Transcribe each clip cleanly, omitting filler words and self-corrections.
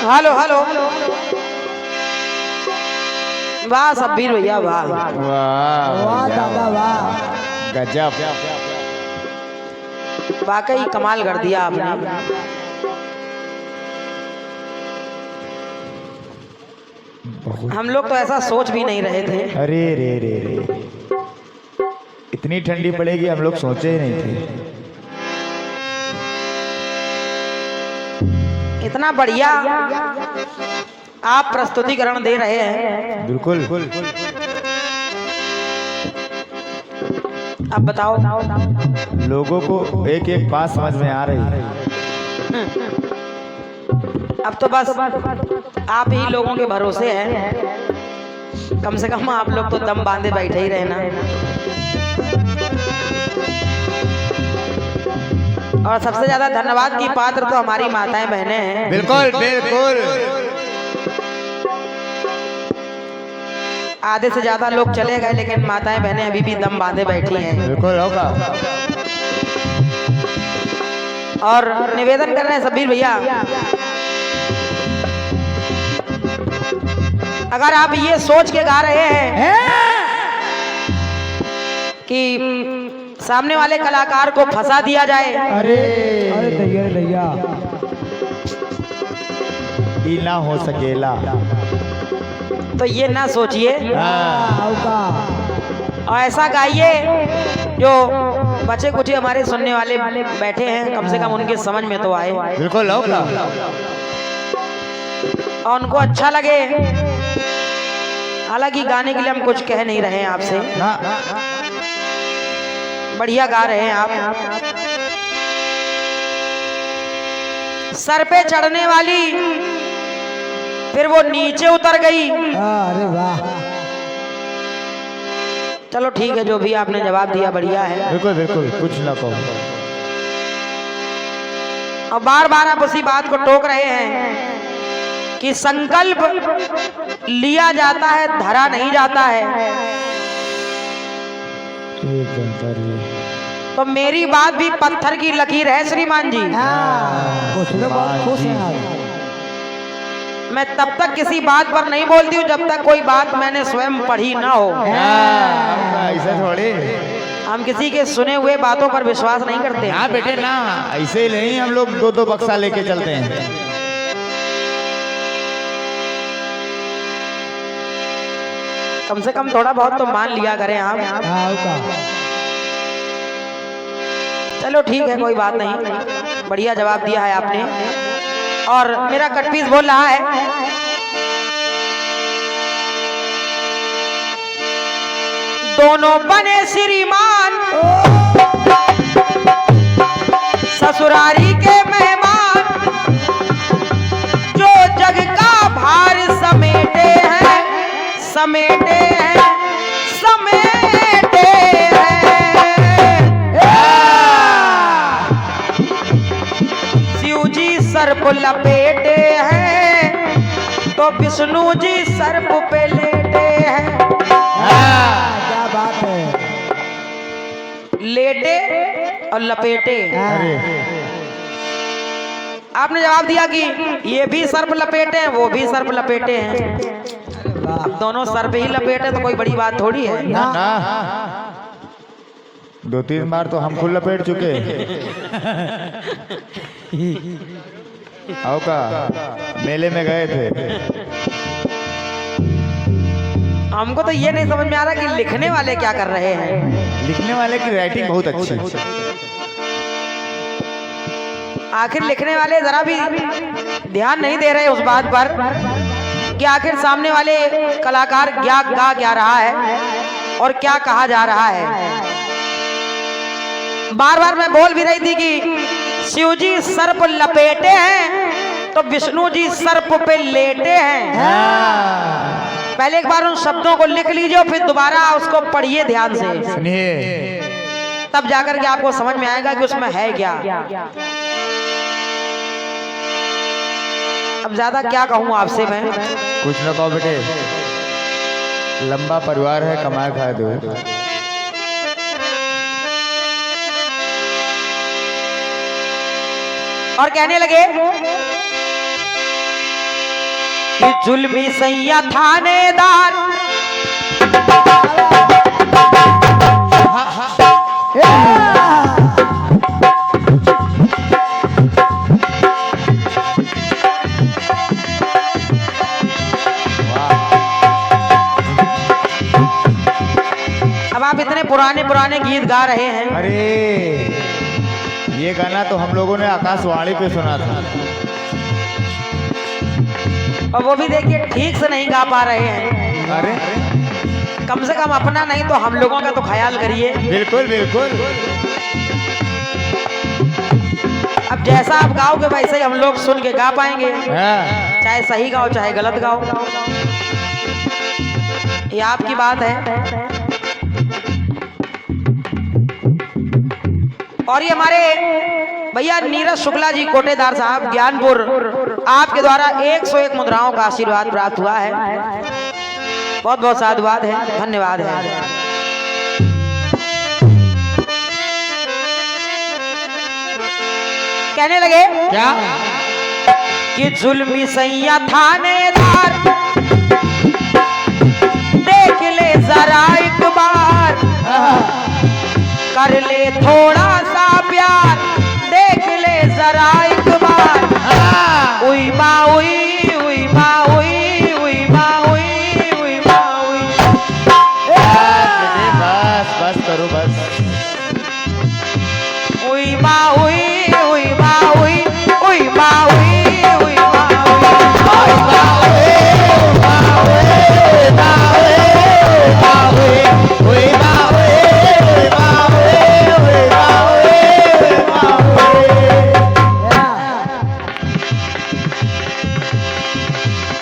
Hello hello, वाह शब्बीर भैया वाह वाह वाह दादा वाह। गजब। वाकई कमाल कर दिया आपने। हम लोग तो ऐसा सोच भी नहीं रहे थे। अरे रे रे रे, इतनी ठंडी पड़ेगी हम लोग सोचे ही नहीं थे। इतना बढ़िया आप प्रस्तुतिकरण दे रहे हैं। बिल्कुल। अब बताओ, लोगों को एक एक बात समझ में आ रही है। अब तो बस आप ही लोगों के भरोसे हैं। कम से कम आप लोग तो दम बांधे बैठे ही रहना। और सबसे ज्यादा धन्यवाद की पात्र तो हमारी माताएं बहनें हैं। बिल्कुल बिल्कुल। आधे से ज्यादा लोग चले गए, लेकिन माताएं बहनें अभी भी दम बांधे बैठी हैं। बिल्कुल होगा। और निवेदन कर रहे हैं शब्बीर भैया, अगर आप ये सोच के गा रहे हैं कि सामने वाले कलाकार को फंसा दिया जाए, अरे अरे दैया ई ना हो सकेला। तो ये ना सोचिए और ऐसा गाइए जो बच्चे कुछ हमारे सुनने वाले बैठे हैं, कम से कम उनके समझ में तो आए बिल्कुल होगा। और उनको अच्छा लगे। हालांकि गाने के लिए हम कुछ कह नहीं रहे हैं आपसे, बढ़िया गा रहे हैं आप। सर पे चढ़ने वाली फिर वो नीचे उतर गई। अरे वाह। चलो ठीक है, जो भी आपने जवाब दिया बढ़िया है। बिल्कुल बिल्कुल, कुछ ना कहो। और बार बार आप उसी बात को टोक रहे हैं कि संकल्प लिया जाता है, धरा नहीं जाता है। तो मेरी बात भी पत्थर की लकीर है श्रीमान जी। कुछ लोग बहुत खुश हैं आज। मैं तब तक किसी बात पर नहीं बोलती हूँ जब तक कोई बात मैंने स्वयं पढ़ी ना हो। ऐसे थोड़ी हम किसी के सुने हुए बातों पर विश्वास नहीं करते। हाँ बेटे ना, ऐसे ही नहीं हम लोग दो दो बक्सा लेके चलते हैं। कम से कम थोड़ा बहुत तो मान लिया करें आप। चलो ठीक है, कोई बात नहीं, बढ़िया जवाब दिया है आपने। और मेरा कटपीस बोल रहा है, दोनों बने श्रीमान ससुरारी के मेहमान, जो जग का भार समेटे हैं समेटे हैं समेटे हैं। शिव जी सर्प लपेटे हैं तो विष्णु जी सर्प पे लेटे हैं। क्या बात है। लेटे और लपेटे। आपने जवाब दिया कि ये भी सर्प लपेटे हैं, वो भी सर्प लपेटे हैं। अब दोनों सर्प ही लपेटे तो कोई बड़ी बात थोड़ी है। ना दो तीन बार तो हम खुद लपेट चुके। आओ का मेले में गए थे। हमको तो ये नहीं समझ में आ रहा कि लिखने वाले क्या कर रहे हैं। लिखने वाले की राइटिंग बहुत अच्छी। आखिर लिखने वाले जरा भी ध्यान नहीं दे रहे उस बात पर कि आखिर सामने वाले कलाकार क्या गा क्या रहा है और क्या कहा जा रहा है। बार बार मैं बोल भी रही थी कि शिव जी सर्प लपेटे हैं तो विष्णु जी सर्प पे लेटे हैं। पहले एक बार उन शब्दों को लिख लीजिए और फिर दोबारा उसको पढ़िए ध्यान से, सुनिए, तब जाकर के आपको समझ में आएगा कि उसमें है क्या। अब ज्यादा क्या कहूँ आपसे मैं। कुछ न कहो बेटे। लंबा परिवार है, कमाए खाए दो। और कहने लगे कि जुल्मी सैया थानेदार अब आप इतने पुराने पुराने गीत गा रहे हैं। अरे ये गाना तो हम लोगों ने आकाशवाणी पे सुना था। और वो भी देखिए ठीक से नहीं गा पा रहे हैं। अरे कम से कम अपना नहीं तो हम लोगों का तो ख्याल करिए। बिल्कुल बिल्कुल। अब जैसा आप गाओगे वैसे ही हम लोग सुन के गा पाएंगे, हाँ। चाहे सही गाओ चाहे गलत गाओ, ये आपकी बात है। और ये हमारे भैया नीरज शुक्ला जी कोटेदार साहब ज्ञानपुर, आपके द्वारा 101 मुद्राओं का आशीर्वाद प्राप्त हुआ है। बहुत बहुत साधुवाद है, धन्यवाद है। कहने लगे क्या कि जुल्मी सैया थानेदार देख ले जरा एक बार, कर ले थोड़ा सा प्यार, देख ले जरा एक बार। उई मा उई, उई मा उई, उई मा उई, उई मा उई। बस बस करो बस। उई मा उई, उई मा उई, उई मा उई, उई मा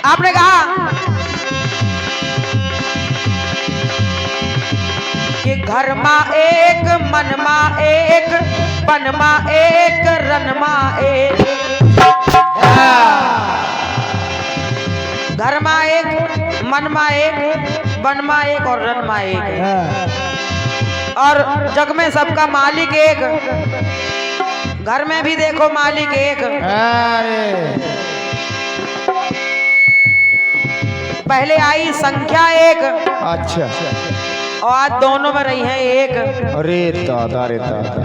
आपने कहा कि घर माँ एक, मन माँ एक, बन माँ एक, रन माँ एक। घर माँ एक, मन माँ एक, बन माँ एक और रन माँ एक। और जग में सबका मालिक एक, घर में भी देखो मालिक एक। अरे पहले आई संख्या एक अच्छा। और आज दोनों में रही है एक। अरे दादा रे दादा,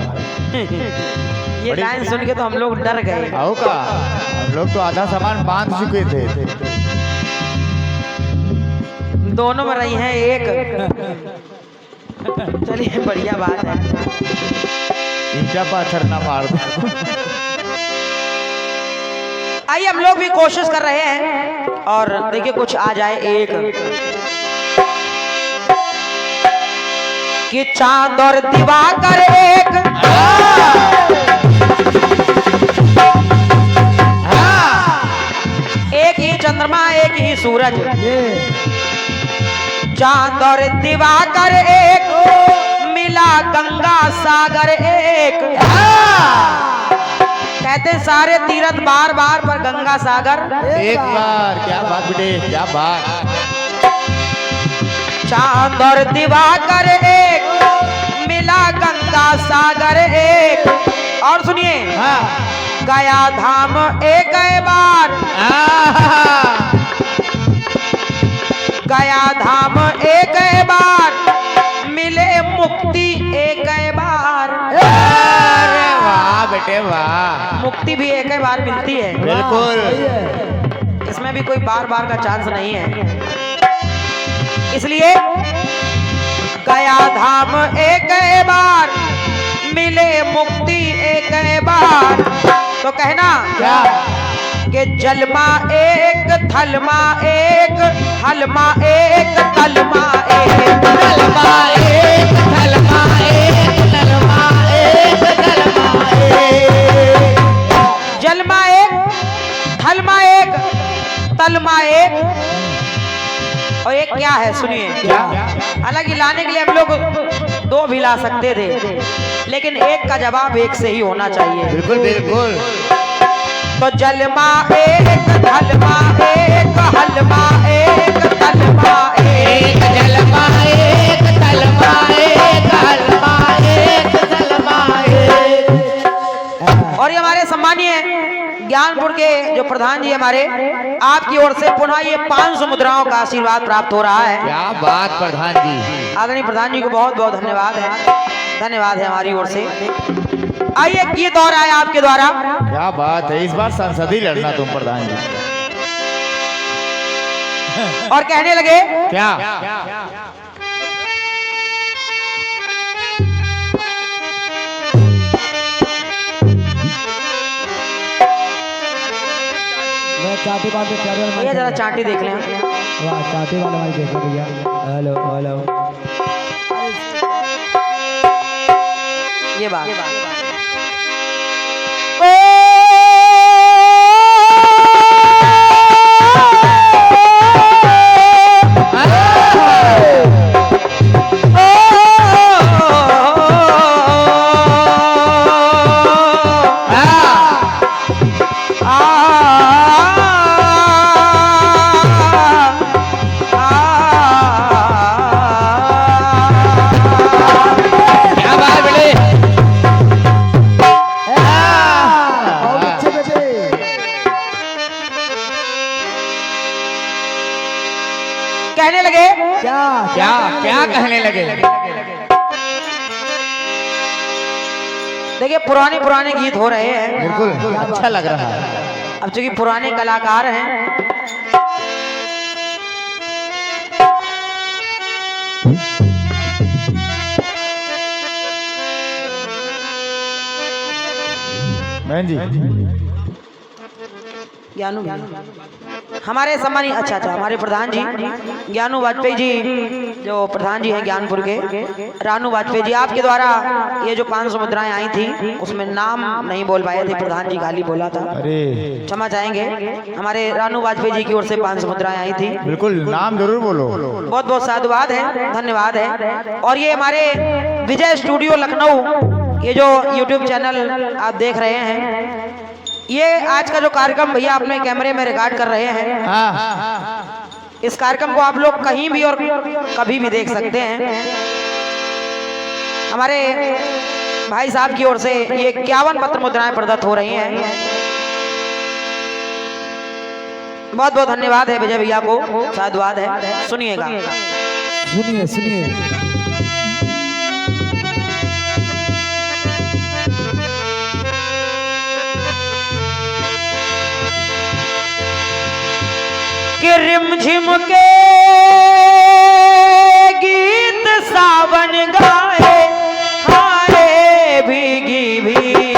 ये लाइन सुन के तो हम लोग डर गए। आओ का हम लोग तो आधा सामान बांध चुके थे। दोनों में रही है एक। चलिए बढ़िया बात है। ईंटा पाथर ना मार दो। आइए हम लोग भी कोशिश कर रहे हैं और देखिए कुछ आ जाए एक। कि चांद और दिवाकर एक, एक ही चंद्रमा एक ही सूरज। चांद और दिवाकर एक, मिला गंगा सागर एक। कहते सारे तीर्थ बार बार पर गंगा सागर एक बार। क्या बात बेटे, क्या बात। चांद और दिवाकर एक, मिला गंगा सागर एक। और सुनिए, गया धाम एक बार, गया धाम एक बार, मिले मुक्ति एक बार। अरे वाह बेटे वाह। मुक्ति भी एक बार मिलती है, बिल्कुल। इसमें भी कोई बार बार का चांस नहीं है। इसलिए गया धाम एक बार, मिले मुक्ति एक बार। तो कहना क्या कि जलमा एक, थलमा एक, हलमा एक, तलमा एक। तलमा एक, तलमा एक, तलमा एक, तलमा एक। जलमा एक, थलमा एक, तलमा एक। और एक क्या है सुनिए। हालांकि लाने के लिए हम लोग दो भी ला सकते थे, लेकिन एक का जवाब एक से ही होना चाहिए। बिल्कुल बिल्कुल। तो जलमा एक, थलमा एक, हलमा एक, तलमा एक। प्रधान जी हमारे, आपकी ओर से पुनः ये 500 मुद्राओं का आशीर्वाद प्राप्त हो रहा है। क्या बात प्रधान जी। आदरणीय प्रधान जी को बहुत बहुत धन्यवाद है, धन्यवाद है हमारी ओर से। आइए गीत और आए आपके द्वारा। क्या बात है, इस बार संसद ही लड़ना तुम प्रधान जी। और कहने लगे क्या मैं चाटी बात पे चाटी वाला भैया जरा चांटी देख लें। वाह चाटी वाला माइक देखो भैया। Hello hello. ये बात कहने लगे क्या क्या क्या कहने लगे। देखिए पुराने पुराने गीत हो रहे हैं, बिल्कुल अच्छा लग रहा है। अब चूंकि पुराने कलाकार हैं, बहन जी ज्ञानू हमारे सम्मानी अच्छा हमारे प्रधान जी ज्ञानू वाजपेयी जी, जो प्रधान जी हैं ज्ञानपुर के, रानू वाजपेयी जी, आपके द्वारा ये जो 500 मुद्राएं आई थी उसमें नाम नहीं बोल पाए थे, प्रधान जी खाली बोला था, अरे क्षमा चाहेंगे। हमारे रानू वाजपेयी जी की ओर से 500 मुद्राएं आई थी। बिल्कुल नाम जरूर बोलो। बहुत बहुत साधुवाद है, धन्यवाद है। और ये हमारे विजय स्टूडियो लखनऊ, ये जो यूट्यूब चैनल आप देख रहे हैं, ये आज का जो कार्यक्रम भैया अपने कैमरे में रिकॉर्ड कर रहे हैं, हाँ इस कार्यक्रम को आप लोग कहीं भी और कभी भी देख सकते हैं। हमारे भाई साहब की ओर से ये 51 पत्र मुद्राएं प्रदत्त हो रही हैं। बहुत बहुत धन्यवाद है विजय भैया को, साधुवाद है। सुनिएगा। सुनिए सुनिए। कि रिमझिम के गीत सावन गाए, हाय भीगी भीगी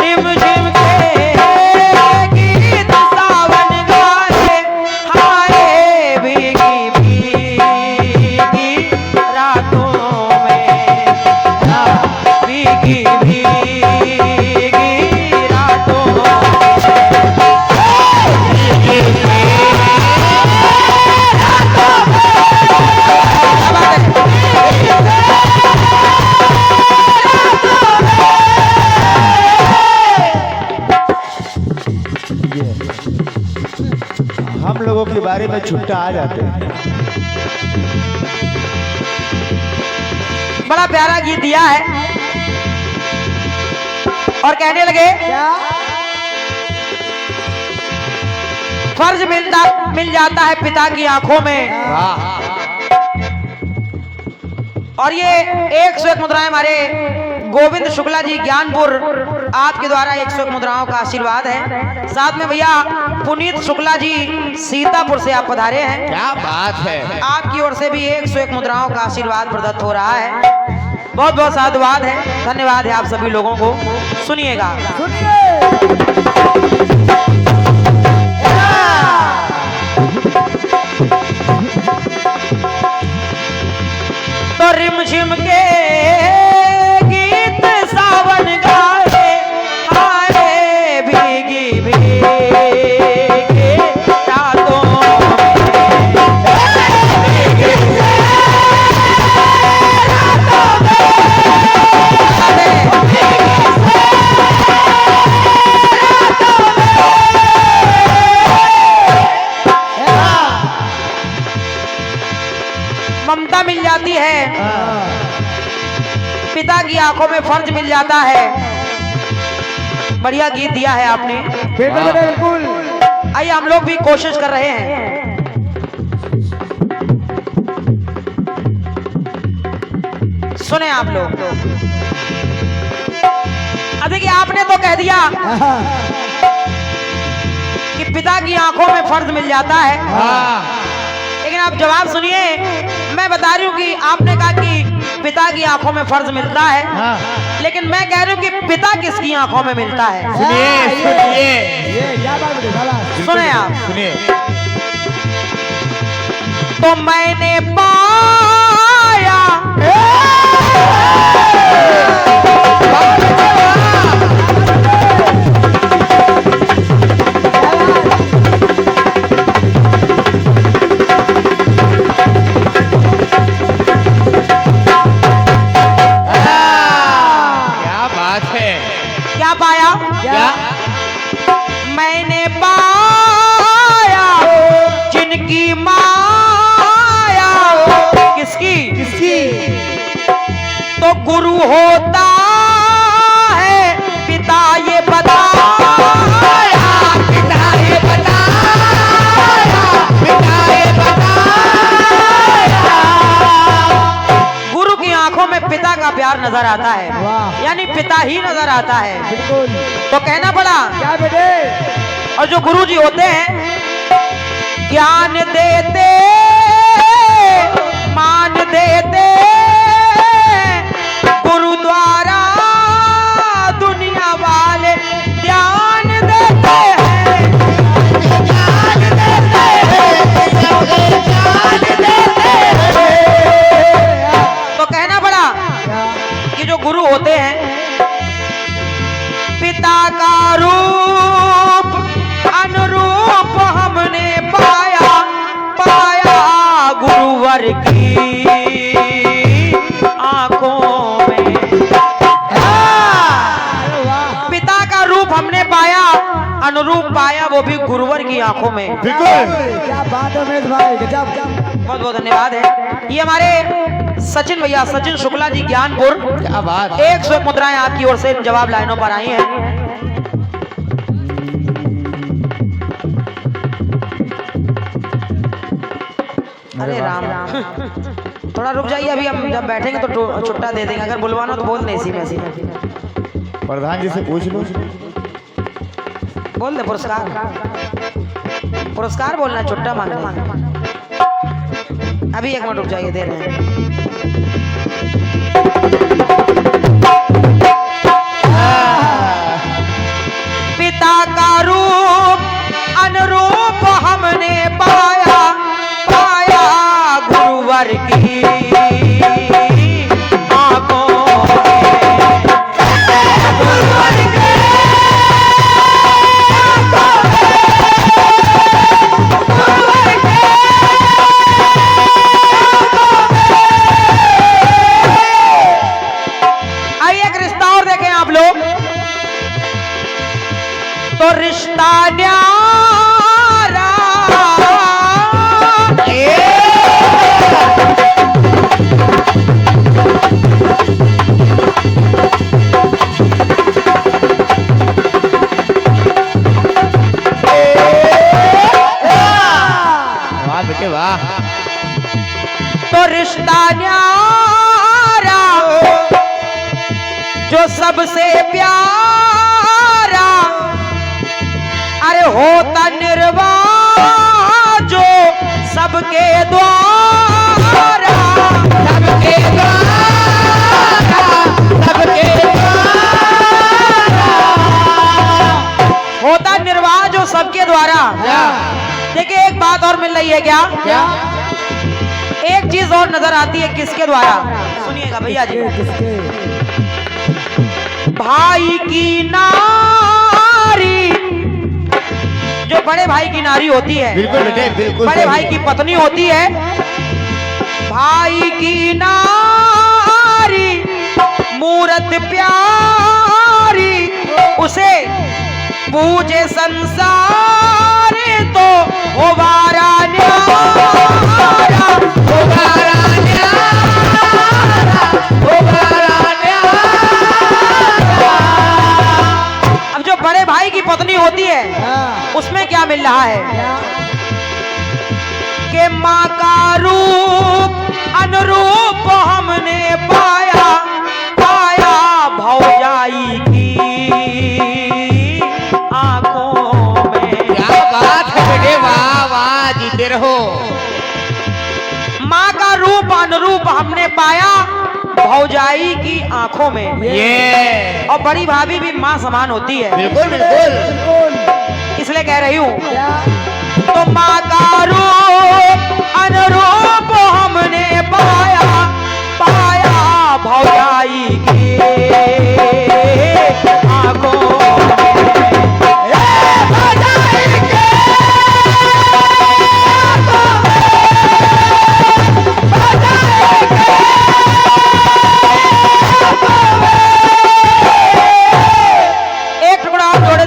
रिमझिम के गीत सावन गाए, हाय भीगी भीगी रातों में, भीगी भीगी रातों हम लोगों के बारे में छुट्टा आ जाते हैं। बड़ा प्यारा गीत दिया है। और कहने लगे फर्ज मिल जाता है पिता की आंखों में। और ये 101 मुद्राएं हमारे गोविंद शुक्ला जी ज्ञानपुर, आपके द्वारा 101 मुद्राओं का आशीर्वाद है। साथ में भैया पुनीत शुक्ला जी सीतापुर से आप पधारे हैं। क्या बात है। आपकी ओर से भी 101 मुद्राओं का आशीर्वाद प्रदत्त हो रहा है। बहुत बहुत साधुवाद है, धन्यवाद है आप सभी लोगों को। सुनिएगा। तो रिमझिम के गीत सावन गाए, हाय भीगी भीगी रातों में, पिता की आंखों में फर्ज मिल जाता है। बढ़िया गीत दिया है आपने, बिल्कुल बेटे बिल्कुल। आइए हम लोग भी कोशिश कर रहे हैं। सुने आप लोग, अब देखिए आपने तो कह दिया कि पिता की आंखों में फर्ज मिल जाता है, लेकिन आप जवाब सुनिए। मैं बता रही हूँ कि आपने कहा कि पिता की आंखों में फर्ज मिलता है, लेकिन मैं कह रही हूँ कि पिता किसकी आंखों में मिलता है। सुनिए सुनिए, ये क्या बात बेटे शाबाश। सुने आप, सुनिए। तो मैंने पाया क्या पाया? क्या? मैंने पाया जिनकी माया। किसकी? किसकी? तो गुरु होता है पिता, ये बताया, पिता ये बताया, पिता ये बताया। गुरु की आंखों में पिता का प्यार नजर आता है, वाह। यानी पिता ही नजर आता है। बिल्कुल। तो कहना पड़ा। क्या बेटे? और जो गुरु जी होते हैं, ज्ञान देते, मान देते, गुरुद्वारा दुनिया वाले ध्यान देते हैं, ज्ञान देते हैं, ज्ञान देते हैं। तो कहना पड़ा कि जो गुरु होते हैं, पिता का रूप अनुरूप हमने पाया, पाया गुरुवर की आंखों में। पिता का रूप हमने पाया, अनुरूप पाया, वो भी गुरुवर की आंखों में। बिल्कुल। क्या बात है उमेश भाई, गजब। बहुत बहुत धन्यवाद है। ये हमारे सचिन भैया, सचिन शुक्ला जी ज्ञानपुर, क्या बात। 100 मुद्राएं आपकी ओर से जवाब लाइनों पर आई हैं। अरे राम राम, थोड़ा रुक जाइए, अभी हम जब बैठेंगे तो छुट्टा दे देंगे। अगर बुलवाना तो बोल दे इसी में से। प्रधान जी से पूछ लो। बोल दे पुरस्कार, पुरस्कार बोलना, छुट्टा मांगना। अभी 1 मिनट रुक जाइए, दे रहे हैं। पिता का रूप अनुरूप हमने पाया, पाया गुरुवर की आंखों में, गुरुवर की आंखों में, गुरुवर की आंखों में। आइए एक रिश्ता और देखें आप लोग। तो रिश्ता न्यारा, वाह बेटे वाह। तो रिश्ता न्यारा जो सबसे प्यारा, अरे होता निर्वाह जो सबके द्वारा, सबके द्वारा, सबके द्वारा, होता निर्वाह जो सबके द्वारा। देखिए एक बात और मिल रही है। क्या? क्या? एक चीज और नजर आती है, किसके द्वारा? सुनिएगा भैया जी। किसके? भाई की नारी, जो बड़े भाई की नारी होती है, बिल्कुल बेटे बिल्कुल। बड़े भाई की पत्नी होती है, भाई की नारी मूरत प्यारी, उसे पूजे संसार तो होवारा न्यारा, होवारा न्यारा, होवारा न्यारा। होती है उसमें क्या मिल रहा है कि माँ का रूप अनुरूप हमने पाया पाया भौजाई की आंखों में। क्या बात है बेटे, वाह वाह, जीते रहो। माँ का रूप अनुरूप हमने पाया भौजाई की आंखों में। ये और बड़ी भाभी भी माँ समान होती है, बिल्कुल बिल्कुल। इसलिए कह रही हूँ तो माँ का रूप अनुरूप हमने पाया पाया भौजाई की आंखों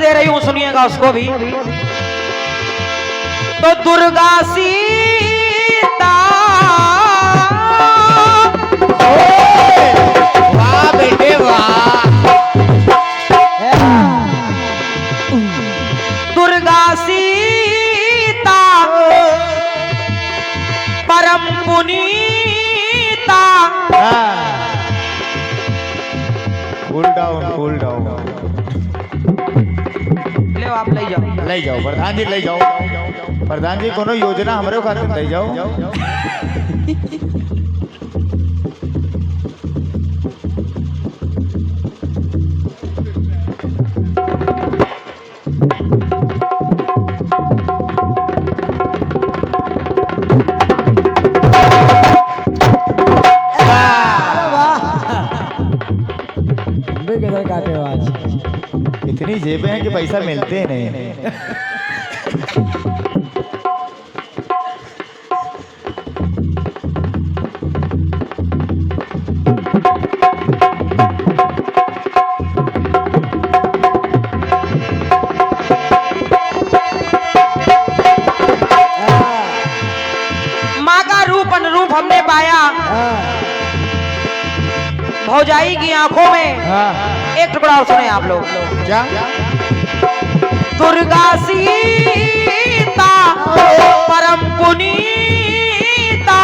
दे रही हूं, सुनिएगा उसको भी। तो दुर्गा सीता वाह बेटे वाह। दुर्गा सीता परम पुनीता। Cool down cool down. ले आप ले जाओ, ले जाओ प्रधान जी, ले जाओ प्रधान जी, कोनो योजना हमारे खातिर ले जाओ। काटे आज इतनी जेबें हैं कि पैसा मिलते नहीं। माँ का रूप अनुरूप हमने पाया भौजाई की आंखों में। एक टुकड़ा और सुने आप लोग। क्या? दुर्गा सीता परम पुनीता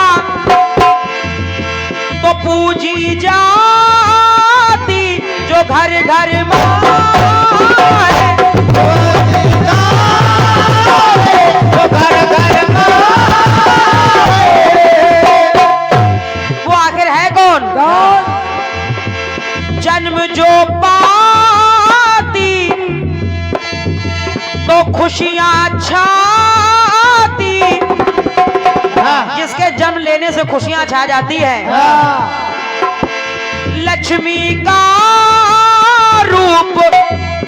तो पूजी जाती जो घर घर माए। वो आखिर है कौन? जन्म जो पाती तो खुशियां छाती। जिसके जन्म लेने से खुशियां छा जाती है। लक्ष्मी का रूप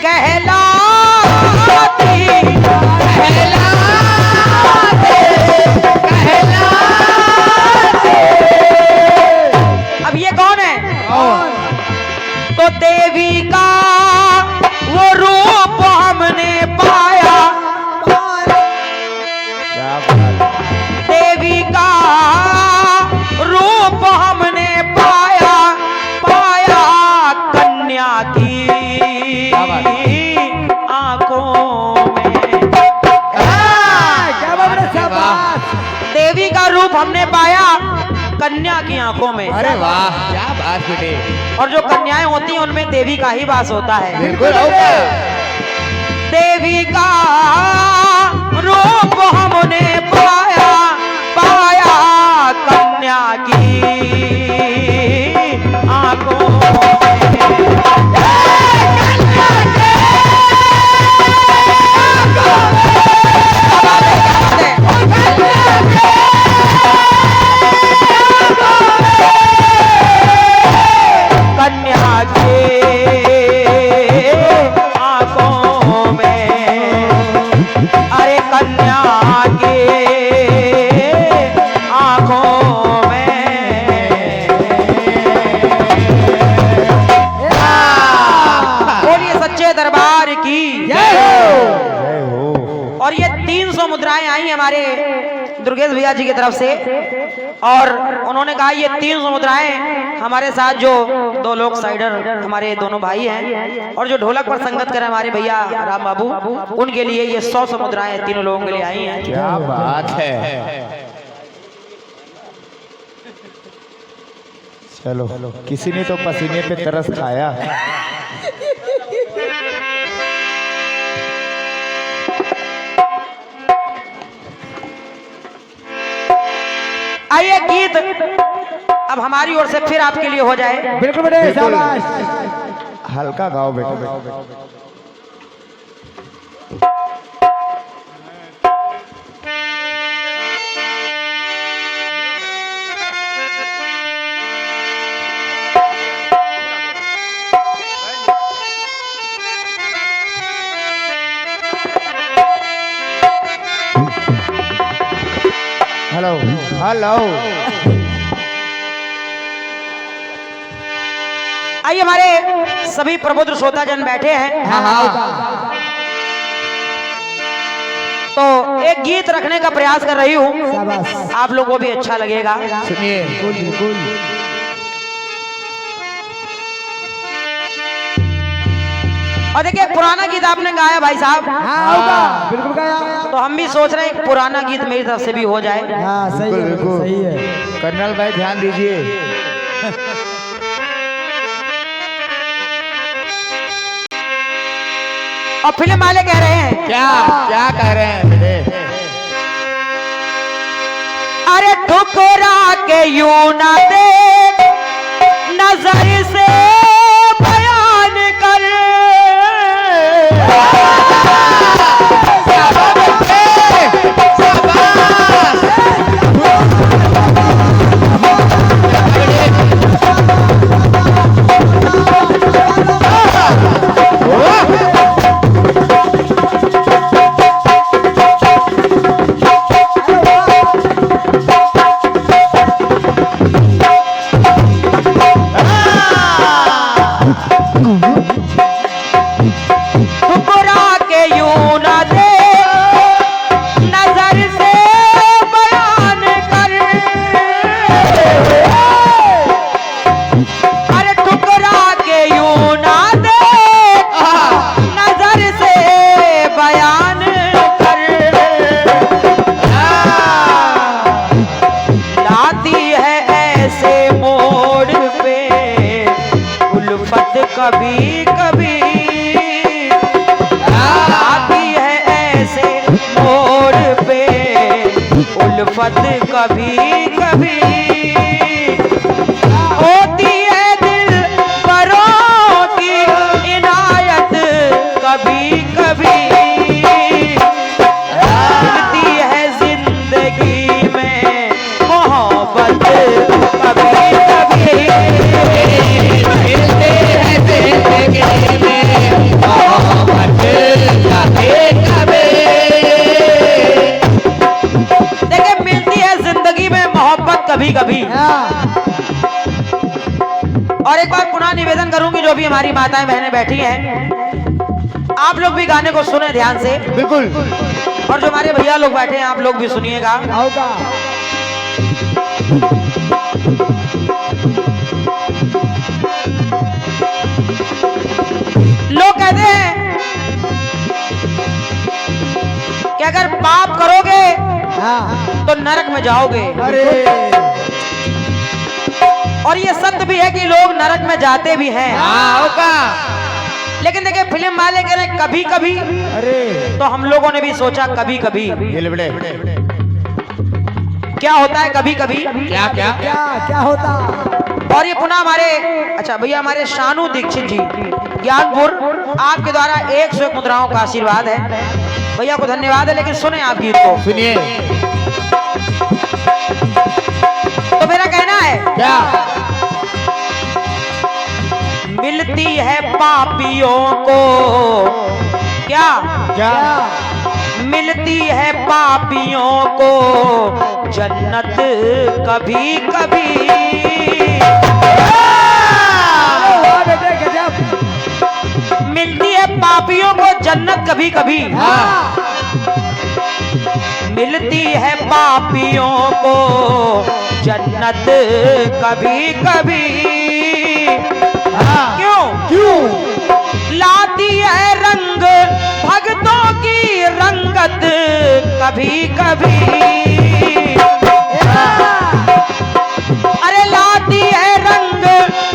कहलाती। अब ये कौन है? तो देवी का वो रूप हमने पाया। देवी का रूप हमने पाया पाया कन्या की आंखों में। देवी का रूप हमने पाया कन्या की आंखों में। अरे वाह क्या बात बेटे। और जो कन्याएं होती हैं उनमें देवी का ही वास होता है। बिल्कुल। देवी का रूप हमने पाया पाया कन्या की आंखों कन्या के आंखों में। अरे कन्या के आंखों में। बोलिए सच्चे दरबार की। और ये 300 मुद्राएं आई हमारे दुर्गेश भैया जी की तरफ से, और उन्होंने कहा ये 3 मुद्राएं हमारे साथ जो 2 लोग साइडर हमारे दोनों भाई हैं और जो ढोलक पर संगत करें हमारे भैया राम बाबू, उनके लिए ये 100 मुद्राएं तीनों लोगों के लिए आई हैं। क्या बात है। चलो किसी ने तो पसीने पे तरस खाया। आइए गीत अब हमारी ओर से फिर आपके लिए हो जाए। बिल्कुल बेटे, बिल्कुल। शाबाश। हल्का गाओ बेटा। Hello hello. आइए हमारे सभी प्रबुद्ध श्रोताजन बैठे हैं। तो एक गीत रखने का प्रयास कर रही हूँ, शाबाश। आप लोगों को भी अच्छा लगेगा। सुनिए। बिल्कुल। और देखिए पुराना गीत आपने गाया भाई साहब, हाँ होगा, बिल्कुल गाया। तो हम भी सोच रहे हैं एक पुराना गीत मेरी तरफ से भी हो जाए। हाँ सही है, बिल्कुल। सही है। कर्नल भाई ध्यान दीजिए। और फिल्म वाले कह रहे हैं क्या क्या कह रहे हैं बेटे? अरे ठुकरा के यूं ना देख, नजर से बयान कर। कभी कभी आती है ऐसे मोड़ पे उल्फत, कभी कभी होती है दिल परों की इनायत, कभी कभी मिलती है जिंदगी में मोहब्बत, कभी कभी मिलते हैं जिंदगी में मोहब्बत, कभी कभी। देखिए मिलती है जिंदगी में मोहब्बत कभी कभी। और एक बार पुनः निवेदन करूंगी, जो भी हमारी माताएं बहनें बैठी हैं, आप लोग भी गाने को सुने ध्यान से। बिल्कुल। और जो हमारे भैया लोग बैठे हैं, आप लोग भी सुनिएगा। होगा। लोग कहते हैं कि अगर पाप करोगे हाँ। तो नरक में जाओगे। अरे और ये सत्य भी है कि लोग नरक में जाते भी हैं। होगा। लेकिन देखिए फिल्म वाले कह रहे हैं कभी कभी, अरे तो हम लोगों ने भी सोचा कभी कभी ये ले बेटे। क्या होता है कभी कभी। क्या क्या क्या क्या होता? और ये पुनः हमारे अच्छा भैया हमारे शानू दीक्षित जी ज्ञानपुर, आपके द्वारा 101 मुद्राओं का आशीर्वाद है। भैया को धन्यवाद है। लेकिन सुने आप गीत को। सुनिए। तो मेरा कहना है क्या मिलती है पापियों को, क्या क्या मिलती है पापियों को जन्नत कभी कभी। वाह बेटे गजब। मिलती है पापियों को जन्नत कभी कभी। मिलती है पापियों को जन्नत कभी कभी। क्यों लाती है रंग भक्तों की रंगत कभी कभी। अरे लाती है रंग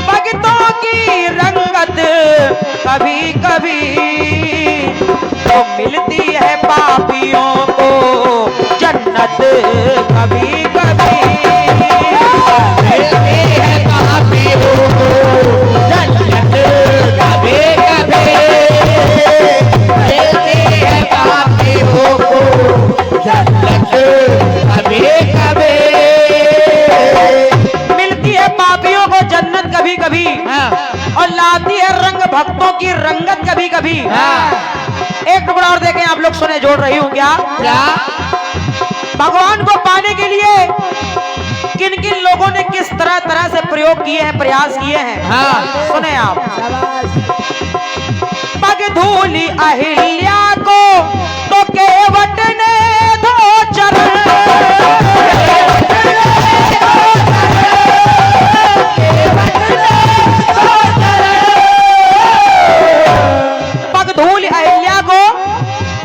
भक्तों की रंगत कभी कभी। तो मिलती है पापियों को जन्नत कभी कभी। मिलती है पापियों को जन्नत कभी कभी। मिलती है पापियों को जन्नत कभी कभी। मिलती है पापियों को जन्नत कभी कभी और लाती है रंग भक्तों की रंगत कभी कभी। एक टुकड़ा और देखें आप लोग, सुने जोड़ रही हूं क्या? भगवान को पाने के लिए किन किन लोगों ने किस तरह तरह से प्रयोग किए हैं, प्रयास किए हैं, सुने आप। पग धूली अहिल्या को तो केवट ने धो चरण।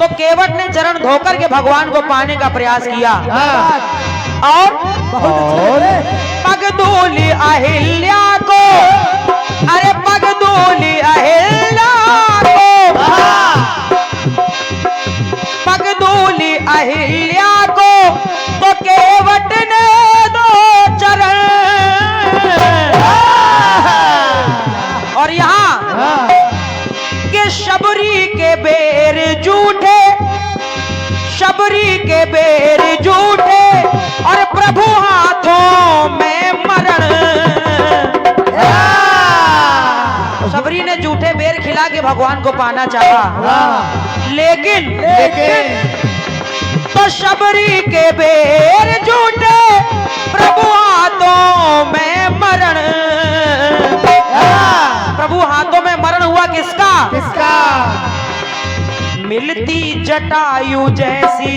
तो केवट ने चरण धोकर के भगवान को पाने का प्रयास किया। और पगडूली अहिल्या को, अरे पगडूली अहिल्या को, पगडूली अहिल्या को तो केवट ने दो चरण। और यहाँ के शबरी के बेर झूठे, शबरी के बेर झूठे और प्रभु हाथों में मरण। शबरी ने झूठे बेर खिला के भगवान को पाना चाहा, लेकिन तो शबरी के बेर झूठे प्रभु हाथों में मरण। प्रभु हाथों में मरण हुआ किसका? मिलती जटायु जैसी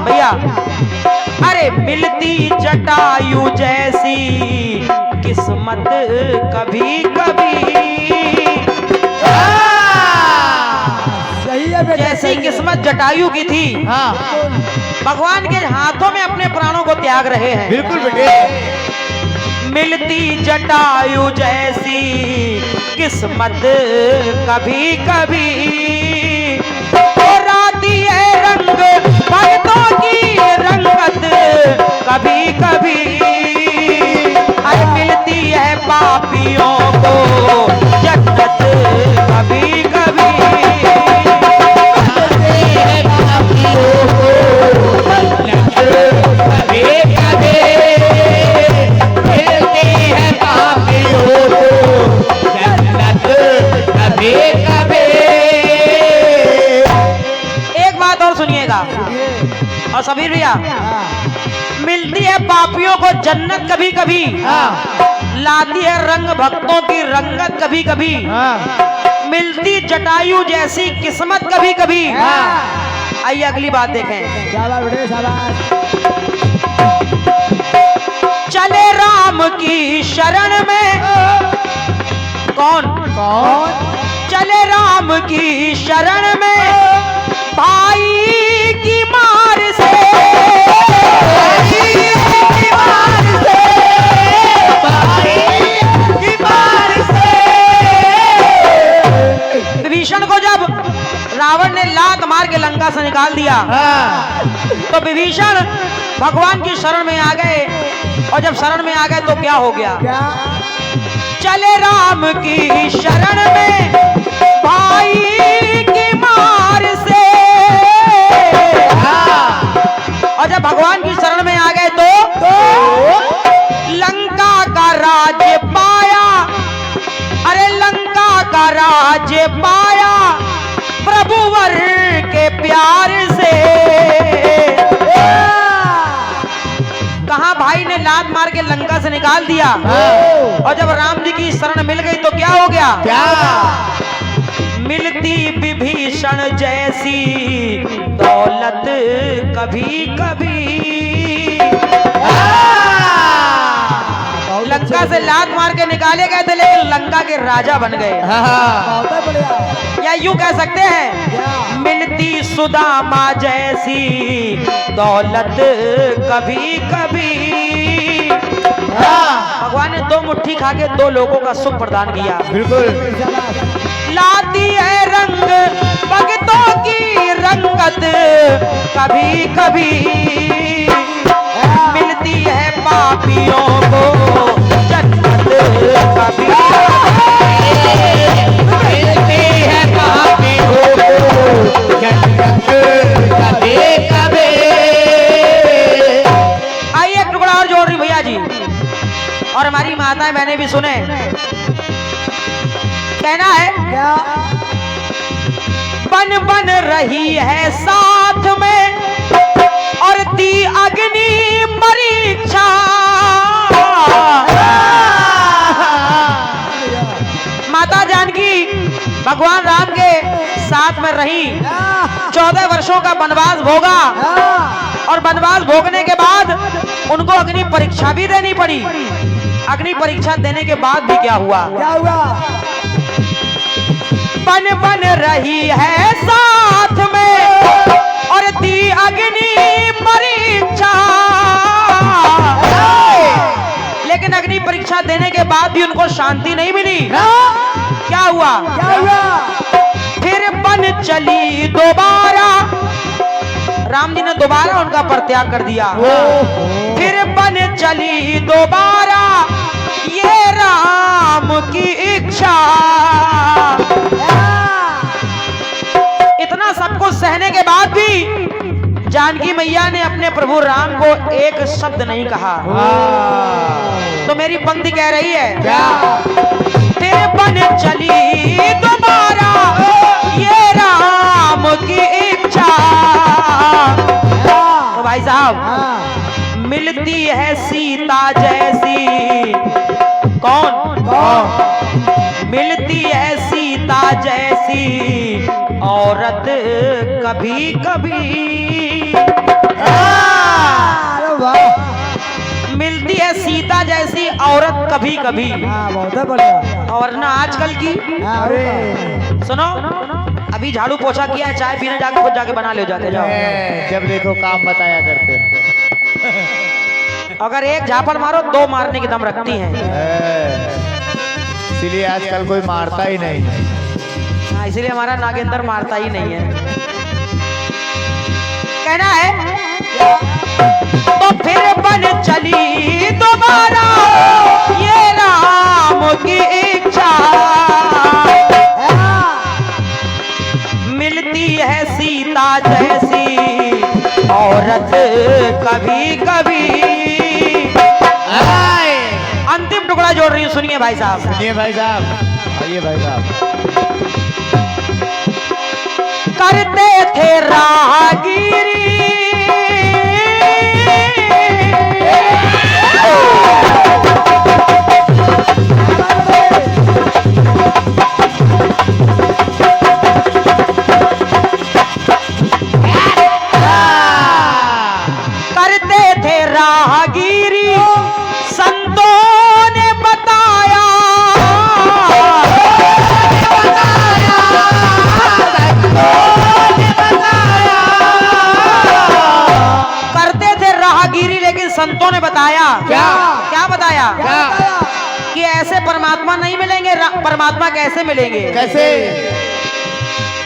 भैया, अरे मिलती जटायु जैसी किस्मत कभी कभी। जैसी किस्मत जटायु की थी, भगवान के हाथों में अपने प्राणों को त्याग रहे हैं। बिल्कुल बेटे। मिलती जटायु जैसी किस्मत कभी कभी। और आती है रंग भक्तों की रंगत कभी कभी। अरे मिलती है पापियों को जन्नत कभी कभी। मिलती है पापियों को जन्नत कभी कभी। मिलती है पापियों को जन्नत कभी कभी। एक बात और सुनिएगा, और सबीर भैया, मिलती है पापियों को जन्नत कभी कभी, लाती है रंग भक्तों की रंगत कभी कभी। मिलती जटायु जैसी किस्मत कभी कभी। आइए अगली बात देखें। चले राम की शरण में, कौन चले राम की शरण में भाई की मार से, विभीषण को जब रावण ने लात मार के लंका से निकाल दिया, तो विभीषण भगवान की शरण में आ गए। और जब शरण में आ गए तो क्या हो गया? चले राम की शरण में भाई की मार से। और जब भगवान की शरण में आ गए तो लंका का राज्य पाया। अरे लंका का राज्य पाया प्रभुवर के प्यार से। कहा भाई ने लात मार के लंका से निकाल दिया, और जब राम जी की शरण मिल गई तो क्या हो गया? मिलती विभीषण जैसी दौलत कभी कभी। लंका से लात मार के निकाले गए थे लेकिन लंका के राजा बन गए। बहुत बढ़िया। या यूं कह सकते हैं मिलती सुदामा जैसी दौलत कभी कभी। भगवान ने दो मुट्ठी खा के दो लोगों का सुख प्रदान किया। बिल्कुल। लाती है रंग भक्तों की रंगत कभी कभी। मिलती है पापियों को जन्नत कभी मिलती है पापियों को जन्नत कभी कभी। आइए एक टुकड़ा और जोड़ रही भैया जी, और हमारी माताएं मैंने भी सुने। कहना है क्या? बन बन रही है साथ में और दी अग्नि परीक्षा। माता जानकी भगवान राम के साथ में रही, 14 वर्षों का वनवास भोगा, और वनवास भोगने के बाद उनको अग्नि परीक्षा भी देनी पड़ी। अग्नि परीक्षा देने के बाद भी क्या हुआ? क्या हुआ? बन बन रही है साथ में और दी अग्नि परीक्षा। लेकिन अग्नि परीक्षा देने के बाद भी उनको शांति नहीं मिली। क्या हुआ? क्या हुआ? फिर बन चली दोबारा। राम जी ने दोबारा उनका परित्याग कर दिया। फिर बन चली दोबारा ये राम की इच्छा। इतना सब कुछ सहने के बाद भी जानकी मैया ने अपने प्रभु राम को एक शब्द नहीं कहा। तो मेरी पंक्ति कह रही है क्या? फिर बन चली दोबारा ये राम की इच्छा। तो भाई साहब मिलती है सीता जैसी। कौन? मिलती है सीता जैसी औरत कभी कभी। अरे वाह। मिलती है सीता जैसी औरत कभी कभी। बहुत बढ़िया। और ना आजकल की। अरे सुनो, अभी झाड़ू पोछा किया है, चाय पीने जाके खुद जाके बना ले, जाके जाओ। जब देखो काम बताया करते। अगर एक झापड़ मारो दो मारने की दम रखती हैं। इसीलिए आजकल कोई मारता ही नहीं। हाँ, इसीलिए हमारा नागेंद्र मारता ही नहीं है। कहना है तो फिर बन चली दोबारा ये राम की इच्छा। मिलती है सीता जैसी औरत कभी कभी। अंतिम टुकड़ा जोड़ रही हूँ, सुनिए भाई साहब। सुनिए भाई साहब, आइए भाई साहब। करते थे राहगीरी संतों ने बताया। करते थे राहगीरी लेकिन संतों ने बताया। क्या? क्या बताया? क्या? कि ऐसे परमात्मा नहीं मिलेंगे। परमात्मा कैसे मिलेंगे? कैसे?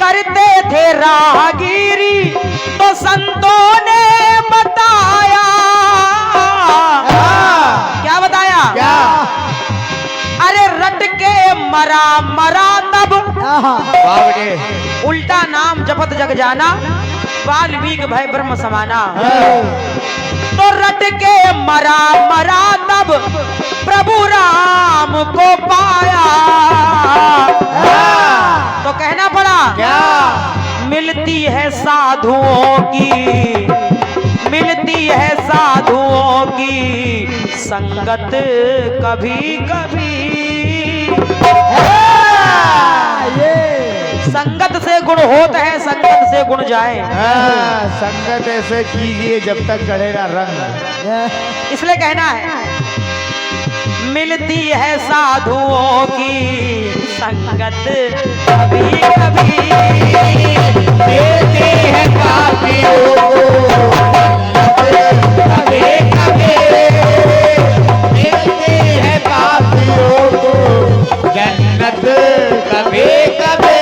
करते थे राहगीरी तो संतों ने बताया। क्या बताया? क्या? अरे रट के मरा मरा तब। उल्टा नाम जपत जग जाना, वाल्मीकि भय ब्रह्म समाना। तो रट के मरा मरा तब प्रभु राम को पाया। तो कहना पड़ा क्या? मिलती है साधुओं की, मिलती है साधुओं की संगत कभी कभी। संगत से गुण होता है, संगत से गुण जाए। हाँ, संगत ऐसे कीजिए जब तक चढ़ेगा रंग। इसलिए कहना है मिलती है साधुओं की संगत कभी कभी, मिलती है पापियों को कभी कभी, मिलती है पापियों को जन्नत कभी कभी।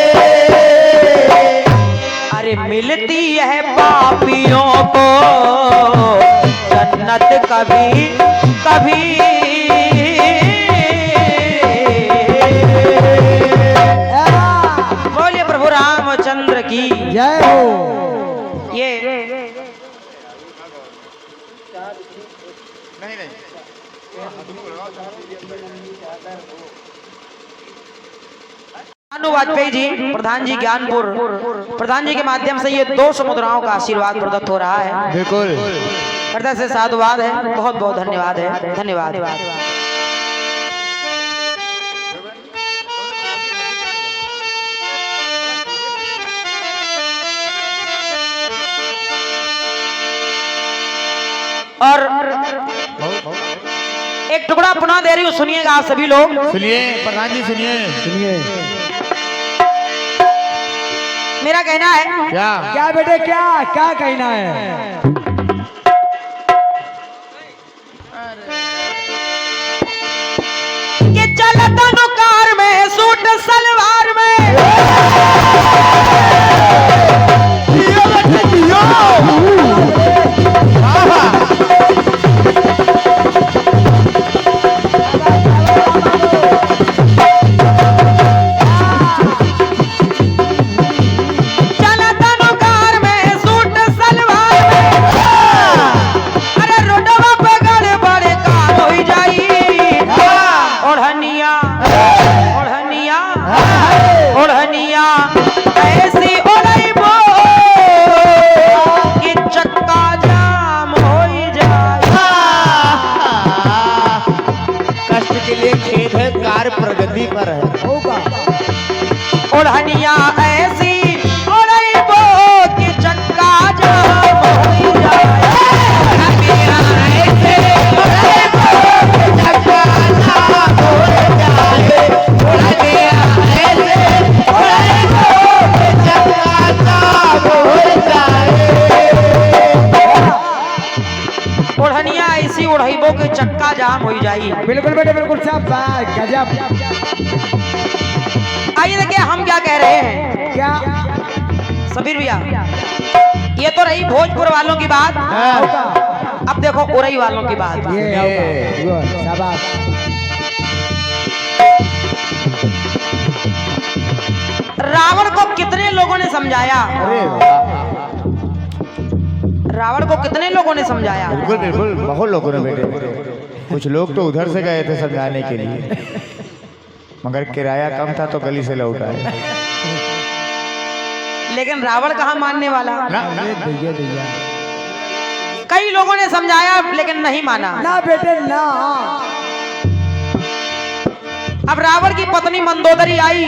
अरे मिलती है पापियों को जन्नत कभी कभी। बोलिए प्रभु रामचंद्र की जय हो। ये अनु वाजपेयी जी प्रधान जी ज्ञानपुर, प्रधान जी के माध्यम से ये 200 मुद्राओं का आशीर्वाद प्रदत्त हो रहा है। बिल्कुल हृदय से साधुवाद है, बहुत बहुत धन्यवाद है, धन्यवाद। और एक टुकड़ा पुनः दे रही हूँ, सुनिएगा आप सभी लोग। सुनिए प्रधान जी, सुनिए सुनिए मेरा कहना है क्या क्या बेटे, क्या क्या कहना है? कि चलता नुकार में सूट सलवार में, चलता नुकार में सूट सलवार में, अरे रोडवा पे गड़े बड़े काम हो जाई। ओढ़निया ओढ़निया ओढ़निया ऐसी ओढ़इबो कि चक्का जाम हो जाए। कष्ट के लिए खेत है, कार्य प्रगति पर है। होगा ओढ़निया ऐसी ओढ़इबो कि चक्का जाम हो जाए। ओढ़निया ऐसी ओढ़इबो कि चक्का जाम हो जाई। बिल्कुल बेटे, बिल्कुल साहब, गजब। आइए देखिए हम क्या कह रहे हैं। क्या सबीर भैया, ये तो रही भोजपुर वालों की बात, होगा? अब देखो उरई वालों की बात। ये होगा, गुड, शाबाश। रावण को कितने लोगों ने समझाया? अरे वाह, रावण को कितने लोगों ने समझाया? बिल्कुल बिल्कुल, बहुत लोगों ने बेटे। कुछ लोग तो उधर से गए थे समझाने के लिए, मगर किराया कम था तो गली से लौट आए। लेकिन रावण कहाँ मानने वाला? ना ना भैया भैया, कई लोगों ने समझाया लेकिन नहीं माना। ना बेटे ना। अब रावण की पत्नी मंदोदरी आई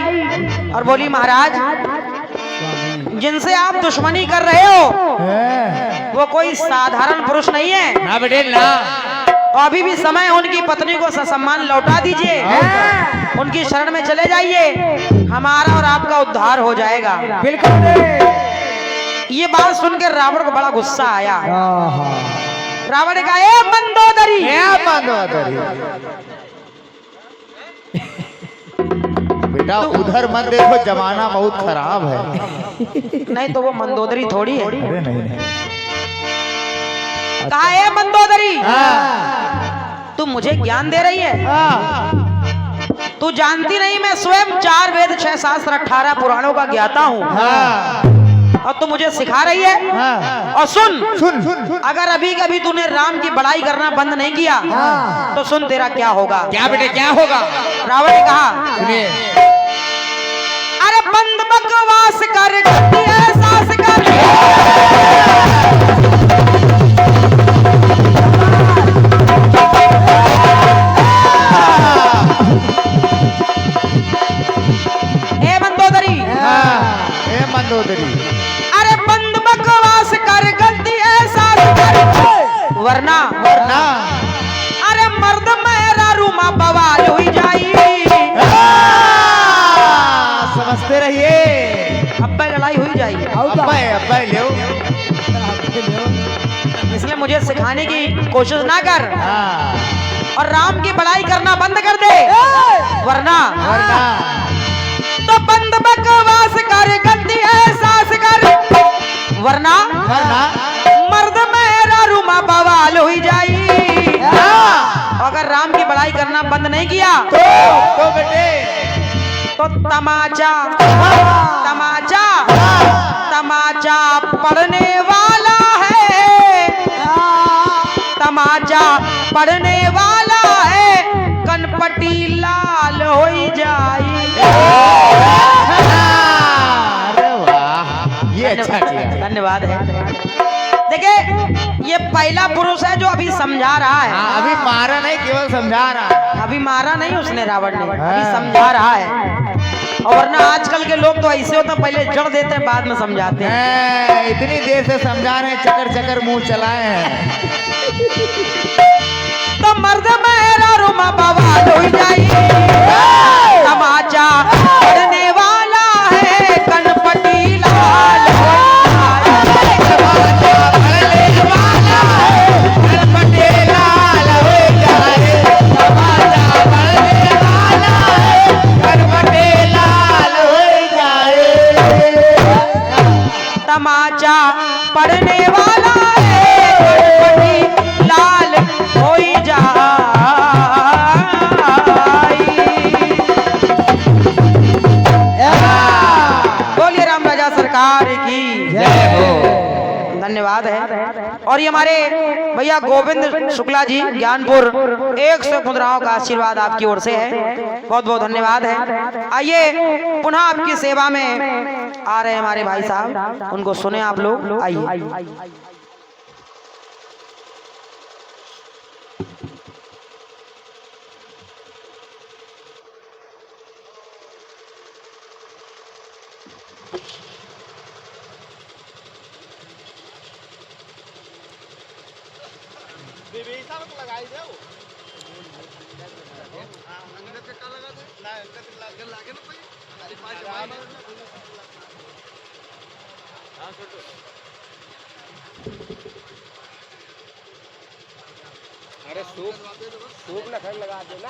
और बोली महाराज, जिनसे आप दुश्मनी कर रहे हो है। वो कोई साधारण पुरुष नहीं है। ना बेटे ना, और अभी भी समय है, उनकी पत्नी को ससम्मान लौटा दीजिए, उनकी शरण में चले जाइए, हमारा और आपका उद्धार हो जाएगा। बिल्कुल। ये बात सुनकर रावण को बड़ा गुस्सा आया। आहा, रावण ने कहा, ए मंदोदरी, क्या मंदोदरी? बेटा उधर मत देखो, जमाना बहुत खराब है। नहीं तो वो मंदोदरी थोड़ी है। अरे नहीं नहीं, कहा, ए मंदोदरी, हाँ। तू मुझे ज्ञान दे रही है? तू जानती नहीं मैं स्वयं 4 वेद 6 शास्त्र 18 पुराणों का ज्ञाता हूँ, और तू मुझे सिखा रही है। हाँ। और सुन, सुन सुन सुन, अगर अभी कभी तूने राम की बड़ाई करना बंद नहीं किया तो सुन तेरा क्या होगा। क्या बेटे क्या होगा? रावण ने कहा, सुनिए, अरे बंद बकवास कर, गलती एहसास कर। ए मंदोदरी, मुझे सिखाने की कोशिश ना कर हाँ और राम की बड़ाई करना बंद कर दे, वरना वरना तो बंद बकवास कर, गंदी एहसास कर, वरना वरना मर्द मेरा रूमा बवाल हो जाई। अगर राम की बड़ाई करना बंद नहीं किया तो बेटे तो तमाचा तमाचा तमाचा पड़ने वाला है, तमाचा पड़ने वाला है, कनपटी लाल हो जाई। अरे वाह, ये अच्छा किया। धन्यवाद है। देखिए ये पहला पुरुष है जो अभी समझा रहा है। हाँ, अभी मारा नहीं, केवल समझा रहा है। अभी मारा नहीं उसने, रावण ने, अभी समझा रहा है। और वरना आजकल के लोग तो ऐसे होते हैं, पहले जड़ देते हैं बाद में समझाते हैं। इतनी देर से समझा रहे हैं, चकर चकर मुंह चलाए हैं। तो मर्द मेरा रुमा बवाल हो जाई, तमाचा पड़ने वाला है, कनपटी लाल हो जाई। तमाचा पड़ने वाला है, कनपटी लाल हो जाए। तमाचा पड़ने वाला है, कनपटी लाल हो जाए। तमाचा पड़ने वाला है, कनपटी लाल हो जाई। बोलिए राम राजा सरकार की जय हो। धन्यवाद है। और ये हमारे भैया गोविंद शुक्ला जी ज्ञानपुर 100 मुद्राओं का आशीर्वाद आपकी ओर से है, बहुत बहुत धन्यवाद है। आइए पुनः आपकी सेवा में आ रहे हैं हमारे भाई साहब, उनको सुने आप लोग। आइए। अरे सूप सूप न खड़ लगा दे ना।